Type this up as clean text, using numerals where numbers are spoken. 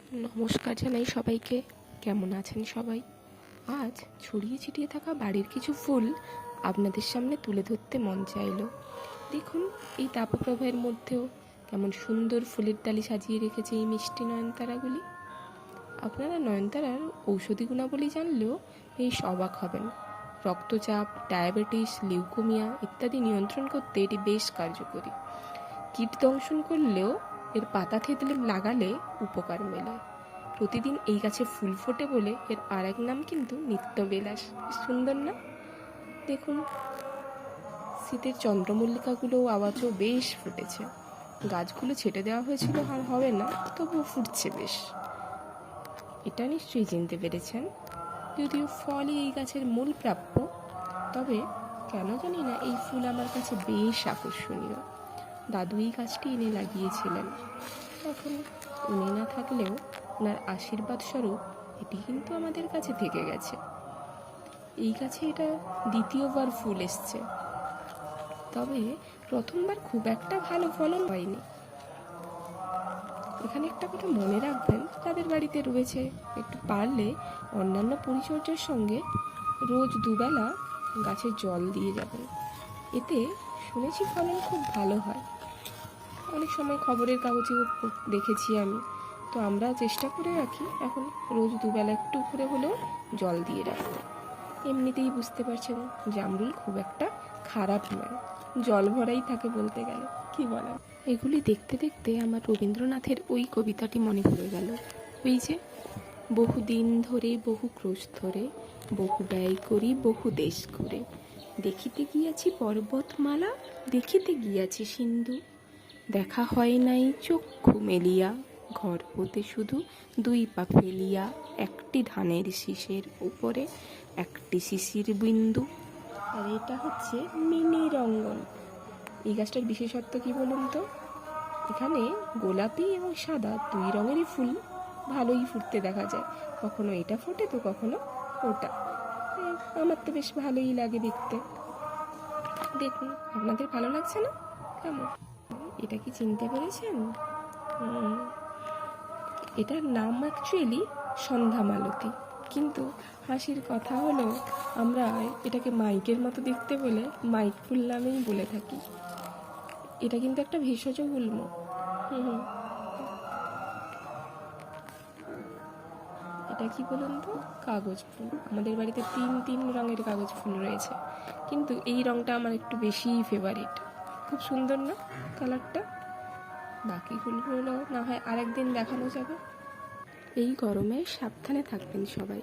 নমস্কার জানাই সবাইকে। কেমন আছেন সবাই? আজ ছড়িয়ে ছিটিয়ে থাকা বাড়ির কিছু ফুল আপনাদের সামনে তুলে ধরতে মন চাইলো। দেখুন, এই তাপপ্রবাহের মধ্যেও কেমন সুন্দর ফুলের ডালি সাজিয়ে রেখেছে এই মিষ্টি নয়নতারাগুলি। আপনারা নয়নতারার ঔষধি গুণাবলী জানলেও বেশ অবাক হবেন। রক্তচাপ, ডায়াবেটিস, লিউকোমিয়া ইত্যাদি নিয়ন্ত্রণ করতে এটি বেশ কার্যকরী। কীট দংশন করলেও এর পাতা থেতলে লাগালে উপকার মেলে। প্রতিদিন এই গাছে ফুল ফোটে বলে এর আর এক নাম কিন্তু নিত্যবিলাস। সুন্দর না? দেখুন, শীতের চন্দ্রমল্লিকাগুলো আওয়াজও বেশ ফুটেছে। গাছগুলো ছেটে দেওয়া হয়েছিল, আর হবে না, তবুও ফুটছে বেশ। এটা নিশ্চয়ই চিনতে পেরেছেন। যদিও ফলই এই গাছের মূল প্রাপ্য, তবে কেন জানি না এই ফুল আমার কাছে বেশ আকর্ষণীয়। দাদু এই গাছটি এনে লাগিয়েছিলেন। এখন উনি না থাকলেও ওনার আশীর্বাদ স্বরূপ এটি কিন্তু আমাদের কাছে থেকে গেছে। এই গাছে এটা দ্বিতীয়বার ফুল এসছে, তবে প্রথমবার খুব একটা ভালো ফলন হয়নি। এখানে একটা কথা মনে রাখবেন, যাদের বাড়িতে রয়েছে, একটু পারলে অন্যান্য পরিচর্যার সঙ্গে রোজ দুবেলা গাছে জল দিয়ে যাবেন। এতে শুনেছি ফলন খুব ভালো হয়। অনেক সময় খবরের কাগজেও দেখেছি আমি, তো আমরা চেষ্টা করে রাখি এখন রোজ দুবেলা একটু করে হলেও জল দিয়ে রাখতে। এমনিতেই বুঝতে পারছেন জামরুল খুব একটা খারাপ নয়, জল ভরাই থাকে বলতে গেলে, কি বলেন? এগুলি দেখতে দেখতে আমার রবীন্দ্রনাথের ওই কবিতাটি মনে পড়ে গেল। ওই যে, বহুদিন ধরে বহু ক্রোশ ধরে বহু ব্যয় করি বহু দেশ ঘুরে, দেখিতে গিয়াছি পর্বতমালা দেখিতে গিয়াছি সিন্ধু, দেখা হয় নাই চক্ষু মেলিয়া ঘর হতে শুধু দুই পা ফেলিয়া, একটি ধানের শীষের উপরে একটি শিশির বিন্দু। আর এটা হচ্ছে মিনি রঙ্গন। এই গাছটার বিশেষত্ব কি বলুন তো? এখানে গোলাপি এবং সাদা দুই রঙেরই ফুল ভালোই ফুটতে দেখা যায়। কখনো এটা ফোটে তো কখনো ওটা। আমার তো বেশ ভালোই লাগে দেখতে। দেখুন, আপনাদের ভালো লাগছে না? কেমন? এটা কি চিনতে পেরেছেন? এটার নাম অ্যাকচুয়ালি সন্ধ্যা মালতী, কিন্তু হাসির কথা হলো আমরা এটাকে মাইকের মতো দেখতে বলে মাইক ফুল নামেই বলে থাকি। এটা কিন্তু একটা ভেষজ গুল্ম। এটা কি বলুন তো? কাগজ ফুল। আমাদের বাড়িতে তিন রঙের কাগজ ফুল রয়েছে, কিন্তু এই রঙটা আমার একটু বেশিই ফেভারিট। খুব সুন্দর না কালারটা? বাকি ফুলগুলো না হয় আরেকদিন দেখানো যাবে। এই গরমে সাবধানে থাকবেন সবাই।